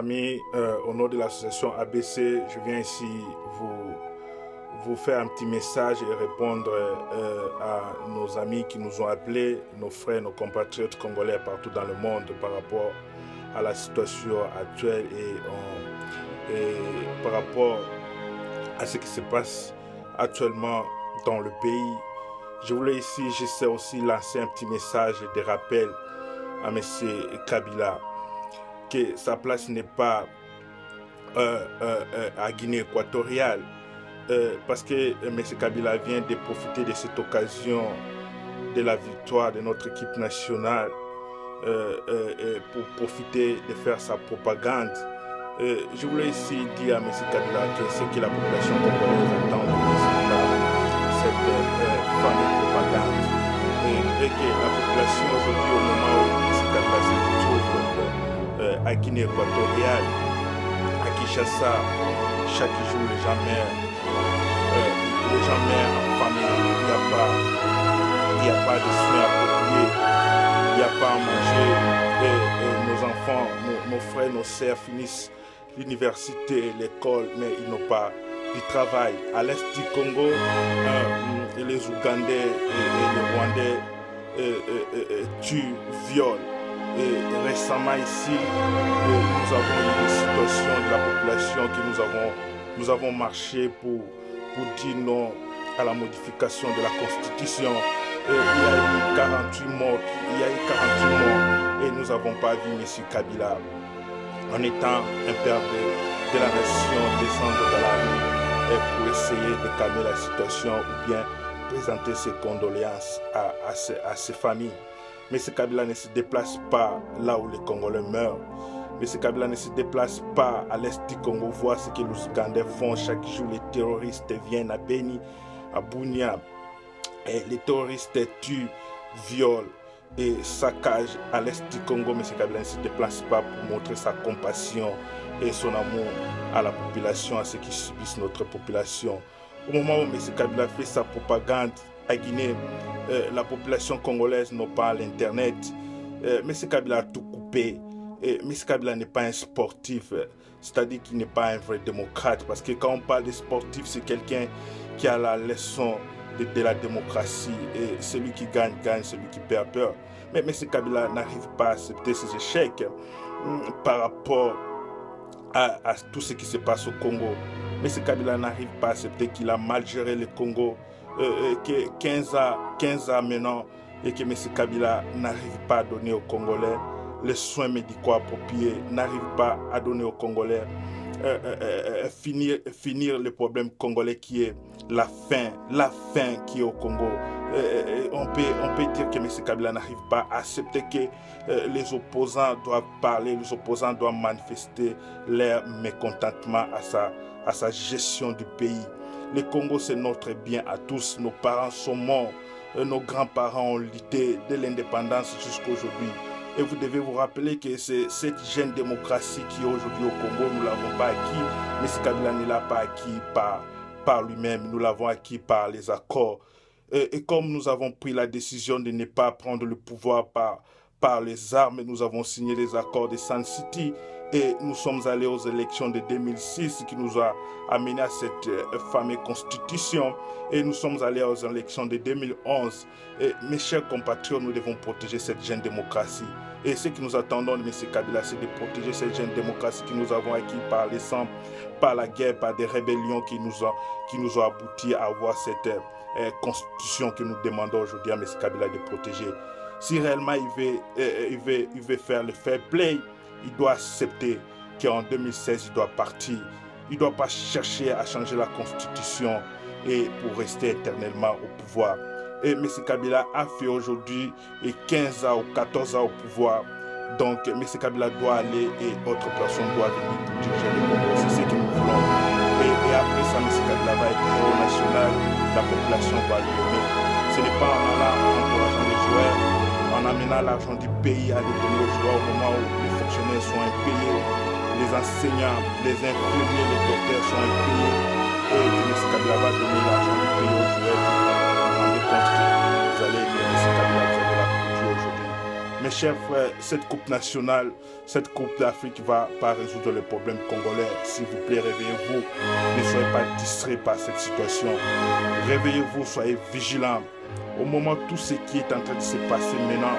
Amis, au nom de l'association ABC, je viens ici vous faire un petit message et répondre à nos amis qui nous ont appelés, nos frères, nos compatriotes congolais partout dans le monde par rapport à la situation actuelle et par rapport à ce qui se passe actuellement dans le pays. Je voulais ici, j'essaie aussi lancer un petit message de rappel à M. Kabila que sa place n'est pas à Guinée équatoriale parce que M. Kabila vient de profiter de cette occasion de la victoire de notre équipe nationale pour profiter de faire sa propagande. Je voulais ici dire à M. Kabila que ce que la population congolaise attend de cette fameuse propagande et que la population aujourd'hui, au moment où M. Kabila se retrouve à Guinée équatoriale, à Kinshasa, chaque jour les gens meurent en famille, il n'y a pas de soins appropriés, il n'y a pas à manger, et nos enfants, nos frères, nos sœurs finissent l'université, l'école, mais ils n'ont pas du travail. À l'est du Congo, les Ougandais et les Rwandais tuent, violent. Et récemment ici, nous avons eu des situations de la population que nous avons marché pour dire non à la modification de la Constitution. Il y a eu 48 morts, et nous n'avons pas vu M. Kabila, en étant un père de la nation, descendre dans la rue pour essayer de calmer la situation ou bien présenter ses condoléances à ses familles. M. Kabila ne se déplace pas là où les Congolais meurent. M. Kabila ne se déplace pas à l'est du Congo, voir ce que les Ougandais font. Chaque jour, les terroristes viennent à Beni, à Bunia. Et les terroristes tuent, violent et saccagent à l'est du Congo. M. Kabila ne se déplace pas pour montrer sa compassion et son amour à la population, à ceux qui subissent notre population. Au moment où M. Kabila fait sa propagande à Guinée, la population congolaise n'a pas l'internet. M. Kabila a tout coupé. M. Kabila n'est pas un sportif, c'est-à-dire qu'il n'est pas un vrai démocrate. Parce que quand on parle de sportif, c'est quelqu'un qui a la leçon de la démocratie. Et celui qui gagne, gagne, celui qui perd, perd. Mais M. Kabila n'arrive pas à accepter ses échecs par rapport à tout ce qui se passe au Congo. M. Kabila n'arrive pas à accepter qu'il a mal géré le Congo. Que 15 ans maintenant, et que M. Kabila n'arrive pas à donner aux Congolais les soins médicaux appropriés, n'arrive pas à donner aux Congolais finir le problème congolais qui est la faim qui est au Congo. On peut dire que M. Kabila n'arrive pas à accepter que les opposants doivent parler, les opposants doivent manifester leur mécontentement à sa gestion du pays. Le Congo, c'est notre bien à tous. Nos parents sont morts. Nos grands-parents ont lutté de l'indépendance jusqu'à aujourd'hui. Et vous devez vous rappeler que c'est cette jeune démocratie qui est aujourd'hui au Congo, nous ne l'avons pas acquis. Mais M. Kabila ne l'a pas acquis par lui-même. Nous l'avons acquis par les accords. Et comme nous avons pris la décision de ne pas prendre le pouvoir par les armes, nous avons signé les accords de Sun City. Et nous sommes allés aux élections de 2006 qui nous a amené à cette fameuse constitution. Et nous sommes allés aux élections de 2011. Et mes chers compatriotes, nous devons protéger cette jeune démocratie. Et ce que nous attendons de M. Kabila, c'est de protéger cette jeune démocratie que nous avons acquis par les sangs, par la guerre, par des rébellions qui nous ont abouti à avoir cette constitution que nous demandons aujourd'hui à M. Kabila de protéger. Si réellement il veut faire le fair play, il doit accepter qu'en 2016, il doit partir. Il ne doit pas chercher à changer la constitution et pour rester éternellement au pouvoir. Et M. Kabila a fait aujourd'hui 15 ans ou 14 ans au pouvoir. Donc M. Kabila doit aller et autre personne doit venir pour diriger le Congo. C'est ce que nous voulons. Et après ça, M. Kabila va être héros national. La population va l'aimer. Ce n'est pas en allant encourageant les joueurs, en amenant l'argent du pays à les donner aux joueurs au moment où les fonctionnaires sont impayés, les enseignants, les infirmiers, les docteurs sont impayés. Et M. Kabila va donner l'argent du pays aux joueurs. Vous vous rendez compte que vous allez aider M. Kabila, vous allez l'applaudir aujourd'hui. Mes chers frères, cette coupe nationale, cette coupe d'Afrique ne va pas résoudre les problèmes congolais. S'il vous plaît, réveillez-vous. Ne soyez pas distraits par cette situation. Réveillez-vous, soyez vigilants. Au moment tout ce qui est en train de se passer maintenant,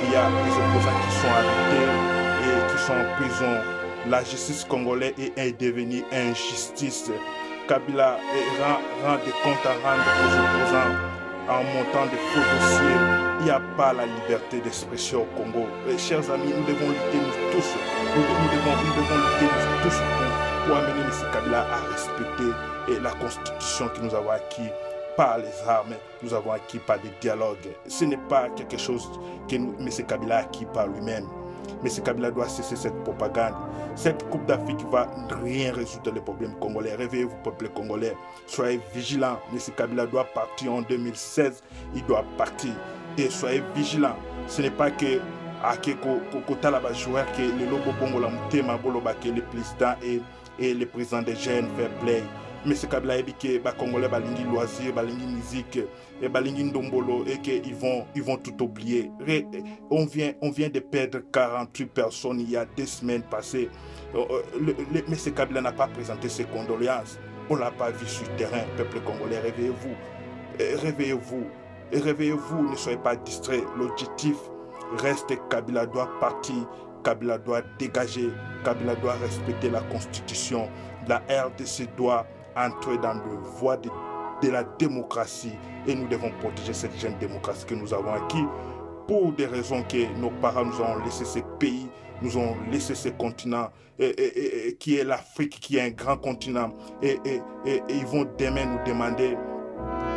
il y a des opposants qui sont arrêtés et qui sont en prison. La justice congolaise est devenue injustice. Kabila rend des comptes à rendre aux opposants en montant des faux dossiers. Il n'y a pas la liberté d'expression au Congo. Chers amis, nous devons lutter nous tous. Nous devons lutter nous tous pour amener M. Kabila à respecter la constitution que nous avons acquis par les armes, nous avons acquis par des dialogues. Ce n'est pas quelque chose que M. Kabila a acquis par lui-même. M. Kabila doit cesser cette propagande. Cette Coupe d'Afrique ne va rien résoudre les problèmes congolais. Réveillez-vous, peuple congolais. Soyez vigilants. M. Kabila doit partir en 2016. Il doit partir. Et soyez vigilants. Ce n'est pas que joueur que le lobo bongo la mutema boloba que le président et le président des jeunes fair play. Mais ce Kabila a dit que les Congolais balingi loisir, balingi musique, et balingi ndombolo et qu'ils vont tout oublier. On vient de perdre 48 personnes il y a 2 semaines passées. Mais ce Kabila n'a pas présenté ses condoléances. On ne l'a pas vu sur le terrain. Peuple congolais, réveillez-vous. Réveillez-vous. Réveillez-vous, ne soyez pas distraits. L'objectif reste Kabila doit partir. Kabila doit dégager. Kabila doit respecter la constitution. La RDC doit entrer dans le voie de la démocratie et nous devons protéger cette jeune démocratie que nous avons acquis pour des raisons que nos parents nous ont laissé ces pays, nous ont laissé ce continent qui est l'Afrique, qui est un grand continent et ils vont demain nous demander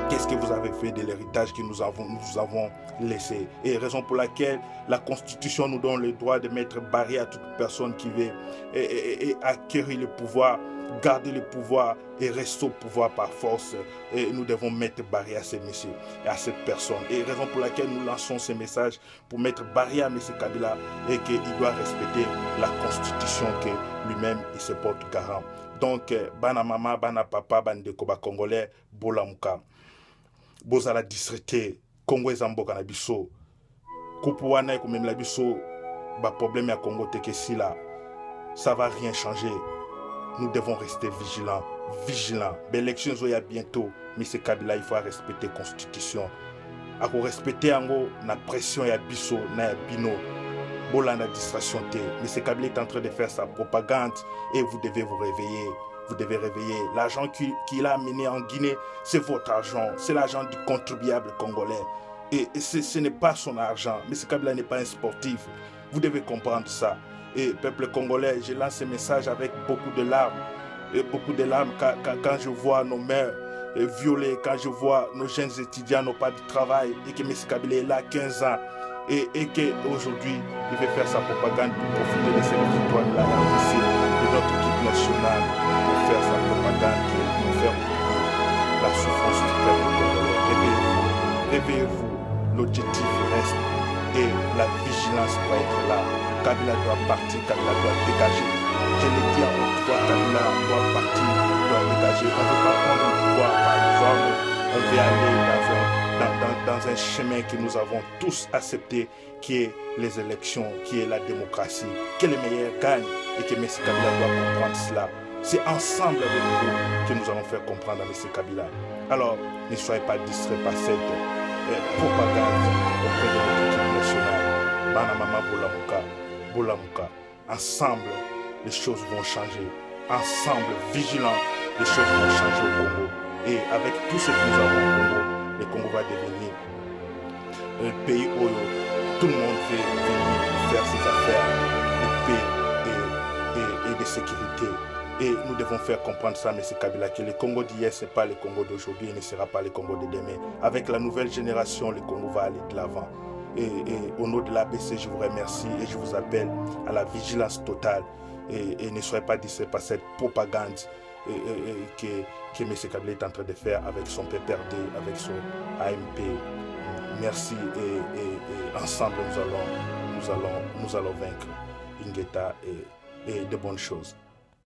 qu'est-ce que vous avez fait de l'héritage que nous avons laissé. Et raison pour laquelle la Constitution nous donne le droit de mettre barrière à toute personne qui veut acquérir le pouvoir, garder le pouvoir et rester au pouvoir par force. Et nous devons mettre barrière à ces messieurs et à cette personne. Et raison pour laquelle nous lançons ces messages pour mettre barrière à M. Kabila et qu'il doit respecter la Constitution que lui-même il se porte garant. Donc, bana mama, bana papa, bandeko ba congolais, bolamuka. Bozala distraité, Congo ezamboka na biso. Kupu wana ekomemela biso ba problème ya Congo teke si là. Ça va rien changer. Nous devons rester vigilants. L'élection est bientôt. Mais c'est Kabila, il faut respecter la constitution. Il faut respecter la pression ya biso na ya bino. Bolanda distraction te. Mais c'est Kabila est en train de faire sa propagande et vous devez vous réveiller. Vous devez réveiller. L'argent qu'il a amené en Guinée, c'est votre argent. C'est l'argent du contribuable congolais. Et ce n'est pas son argent. Mais ce Kabila n'est pas un sportif. Vous devez comprendre ça. Et peuple congolais, je lance ce message avec beaucoup de larmes. Et beaucoup de larmes quand je vois nos mères violées, quand je vois nos jeunes étudiants n'ont pas de travail et que M. Kabila est là 15 ans et qu'aujourd'hui il veut faire sa propagande pour profiter de cette victoire de la RDC, de notre équipe nationale, pour faire sa propagande qui nous fait oublier la souffrance du peuple congolais. Réveillez-vous, l'objectif reste et la vigilance doit être là. Kabila doit partir, Kabila doit dégager. Je l'ai dit à votre fois, Kabila doit partir, doit dégager. On ne veut pas prendre le pouvoir par les hommes. On veut aller dans un chemin que nous avons tous accepté, qui est les élections, qui est la démocratie. Que les meilleurs gagnent et que M. Kabila doit comprendre cela. C'est ensemble avec vous que nous allons faire comprendre à M. Kabila. Alors, ne soyez pas distraits par cette propagande auprès de notre équipe nationale. Bana Mama Bolamuka. Ensemble, les choses vont changer. Ensemble, vigilants, les choses vont changer au Congo. Et avec tout ce que nous avons au Congo, le Congo va devenir un pays où tout le monde veut venir faire ses affaires de paix et de sécurité. Et nous devons faire comprendre ça à M. Kabila, que le Congo d'hier, ce n'est pas le Congo d'aujourd'hui et ne sera pas le Congo de demain. Avec la nouvelle génération, le Congo va aller de l'avant. Et au nom de l'ABC, je vous remercie et je vous appelle à la vigilance totale. Et ne soyez pas distraits par cette propagande que M. Kabila est en train de faire avec son PPRD, avec son AMP. Merci et ensemble nous allons vaincre Ingeta et de bonnes choses.